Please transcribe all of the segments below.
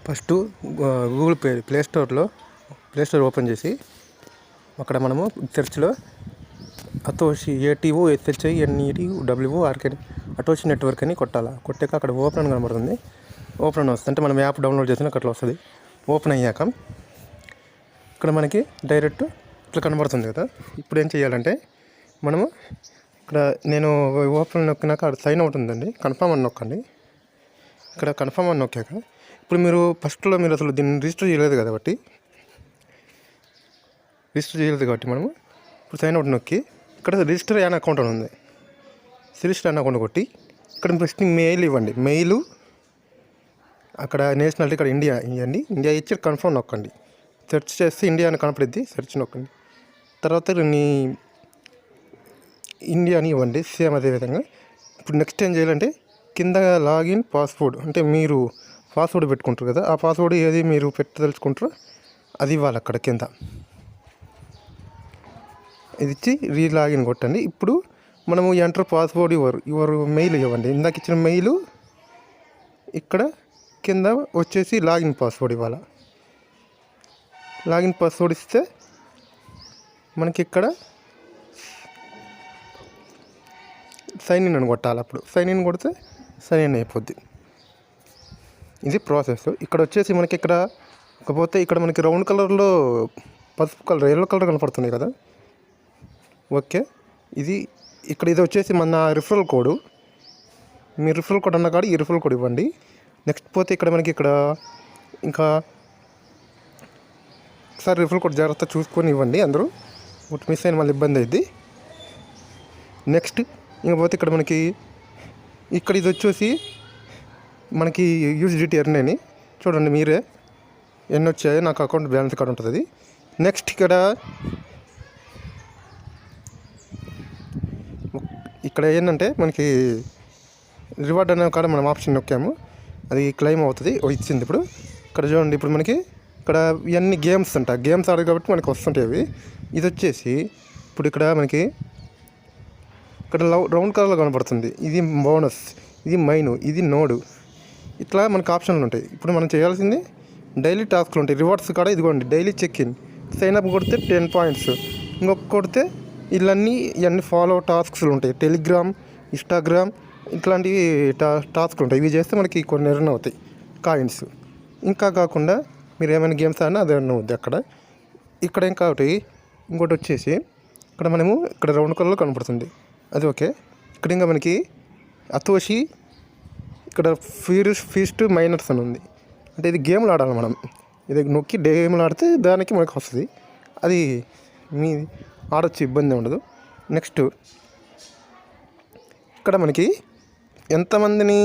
First Google play store open చేసి అక్కడ మనము సెర్చ్లో అతోషి ATOSHINETWO అటోషి నెట్వర్క్ అని కొట్టాలి. కొట్టాక అక్కడ ఓపెన్ అని కనబడుతుంది. ఓపెన్ వస్తుంది అంటే మనం యాప్ డౌన్లోడ్ చేసిన అట్లా వస్తుంది. ఓపెన్ అయ్యాక ఇక్కడ మనకి డైరెక్ట్ ఇట్లా కనబడుతుంది కదా. ఇప్పుడు ఏం చేయాలంటే మనము ఇక్కడ నేను ఓపెన్ నొక్కినాక అక్కడ సైన్ అవుట్ ఉందండి, కన్ఫర్మ్ అని నొక్కండి. ఇక్కడ కన్ఫర్మ్ అని నొక్కాక ఇప్పుడు మీరు ఫస్ట్లో మీరు అసలు దీన్ని రిజిస్టర్ చేయలేదు కాబట్టి మనము ఇప్పుడు సైన్ అవుట్ నొక్కి ఇక్కడ రిజిస్టర్ అయిన అకౌంట్ అని ఉంది. రిజిస్టర్ అయిన అకౌంట్ కొట్టి ఇక్కడ ఫస్ట్ మెయిల్ ఇవ్వండి. మెయిల్ అక్కడ నేషనాలిటీ ఇక్కడ ఇండియా ఇవ్వండి. ఇండియా ఇచ్చి కన్ఫర్మ్ నొక్కండి. సెర్చ్ చేస్తే ఇండియా అని కనపడిద్ది, సెర్చ్ నొక్కండి. తర్వాత నీ ఇండియా అని ఇవ్వండి. సేమ్ అదేవిధంగా ఇప్పుడు నెక్స్ట్ ఏం చేయాలంటే కింద లాగిన్ పాస్వర్డ్ అంటే మీరు పాస్వర్డ్ పెట్టుకుంటారు కదా, ఆ పాస్వర్డ్ ఏది మీరు పెట్టదలుచుకుంటారో అది ఇవ్వాలి. అక్కడ కింద ఇది ఇచ్చి రీలాగిన్ కొట్టండి. ఇప్పుడు మనము ఎంటర్ పాస్వర్డ్ యువర్ మెయిల్ ఇవ్వండి. ఇందాక ఇచ్చిన మెయిల్ ఇక్కడ కింద వచ్చేసి లాగిన్ పాస్వర్డ్ ఇవ్వాలి. లాగిన్ పాస్వర్డ్ ఇస్తే మనకి ఇక్కడ సైన్ ఇన్ అని కొట్టాలి. అప్పుడు సైన్ ఇన్ కొడితే సైన్ ఇన్ అయిపోద్ది. ఇది ప్రాసెస్. ఇక్కడ వచ్చేసి మనకి ఇక్కడ కాకపోతే ఇక్కడ మనకి రౌండ్ కలర్లో పసుపు కలర్ ఎల్లో కలర్ కనపడుతుంది కదా. ఓకే, ఇది ఇక్కడ ఇది వచ్చేసి మన రిఫరల్ కోడ్. మీ రిఫరల్ కోడ్ అన్న కాదు, ఈ రిఫరల్ కోడ్ ఇవ్వండి. నెక్స్ట్ పోతే ఇక్కడ మనకి ఇక్కడ ఇంకా ఒకసారి రిఫరల్ కోడ్ జాగ్రత్త చూసుకొని ఇవ్వండి. అందరూ ఒకటి మిస్ అయిన మళ్ళీ ఇబ్బంది అయింది. నెక్స్ట్ ఇంకపోతే ఇక్కడ మనకి ఇక్కడ ఇది వచ్చేసి మనకి యూఎస్డిటీ ఎర్న్ అని చూడండి మీరే ఎన్ని వచ్చాయో. నాకు అకౌంట్ బ్యాలెన్స్ కార్డు ఉంటుంది. నెక్స్ట్ ఇక్కడ ఏంటంటే మనకి రివార్డ్ అనే కాడ మనం ఆప్షన్ నొక్కాము, అది క్లెయిమ్ అవుతుంది. ఇచ్చింది. ఇప్పుడు ఇక్కడ చూడండి, ఇప్పుడు మనకి ఇక్కడ ఇవన్నీ గేమ్స్ గేమ్స్ ఆడాలి కాబట్టి మనకి వస్తుంటాయి అవి. ఇది వచ్చేసి ఇప్పుడు ఇక్కడ మనకి ఇక్కడ రౌండ్ కలర్లో కనపడుతుంది. ఇది బోనస్, ఇది మైను, ఇది నోడు, ఇట్లా మనకు ఆప్షన్లు ఉంటాయి. ఇప్పుడు మనం చేయాల్సింది డైలీ టాస్క్లు ఉంటాయి. రివార్డ్స్ కాడ ఇదిగోండి daily check in, sign up కొడితే 10 పాయింట్స్, ఇంకొక కొడితే ఇవన్నీ ఫాలో టాస్క్లు ఉంటాయి. టెలిగ్రామ్, ఇన్స్టాగ్రామ్ ఇట్లాంటివి టాస్క్లు ఉంటాయి. ఇవి చేస్తే మనకి కొన్ని ఎర్న్ అవుతాయి కాయిన్స్. ఇంకా కాకుండా మీరు ఏమైనా గేమ్స్ ఆడినా అది ఎర్న్ అవుద్ది అక్కడ. ఇక్కడ ఇంకోటి వచ్చేసి ఇక్కడ మనము ఇక్కడ రౌండ్ కలర్లో కనపడుతుంది, అది ఓకే. ఇక్కడ ఇంకా మనకి అతోషి ఇక్కడ ఫీస్ట్ మైనర్స్ అని ఉంది. అంటే ఇది గేమ్లు ఆడాలి మనం. ఇది నొక్కి గేమ్లు ఆడితే దానికి మనకు వస్తుంది. అది మీ ఆడొచ్చు, ఇబ్బంది ఉండదు. నెక్స్ట్ ఇక్కడ మనకి ఎంతమందిని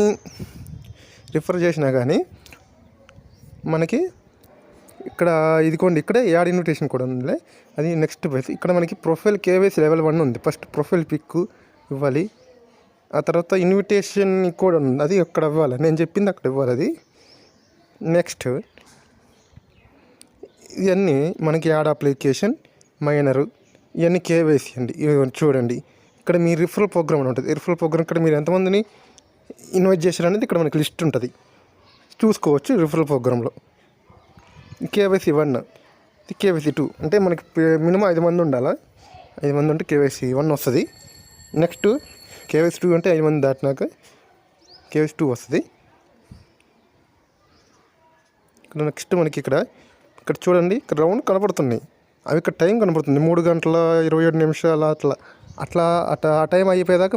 రిఫర్ చేసినా కానీ మనకి ఇక్కడ ఇదిగోండి ఇక్కడే యాడ్ ఇన్విటేషన్ కూడా ఉంది. అది నెక్స్ట్ ప్రైస్. ఇక్కడ మనకి ప్రొఫైల్ కేవైసీ లెవెల్ 1 ఉంది. ఫస్ట్ ప్రొఫైల్ పిక్ ఇవ్వాలి. ఆ తర్వాత ఇన్విటేషన్ కూడా ఉంది, అది అక్కడ ఇవ్వాలి. నేను చెప్పింది అక్కడ ఇవ్వాలి అది. నెక్స్ట్ ఇవన్నీ మనకి యాడ్ అప్లికేషన్ మైనరు ఇవన్నీ కేవైసీ అండి. చూడండి ఇక్కడ మీ రిఫరల్ ప్రోగ్రామ్ అని ఉంటుంది. రిఫరల్ ప్రోగ్రామ్ ఇక్కడ మీరు ఎంతమందిని ఇన్వైట్ చేశారు అనేది ఇక్కడ మనకి లిస్ట్ ఉంటుంది, చూసుకోవచ్చు. రిఫరల్ ప్రోగ్రాంలో కేవైసీ 1, కేవైసీ 2 అంటే మనకి మినిమం 5 మంది ఉండాలా. 5 మంది ఉంటే కేవైసీ 1 వస్తుంది. నెక్స్ట్ కేవైసీ 2 అంటే 5 మంది దాటినాక కేవైసీ 2 వస్తుంది. ఇక్కడ నెక్స్ట్ మనకి ఇక్కడ చూడండి ఇక్కడ రౌండ్ కనపడుతున్నాయి. అవి ఇక్కడ టైం కనపడుతుంది 3 గంటల 27 నిమిషాలు అట్లా ఆ టైం అయిపోయేదాకా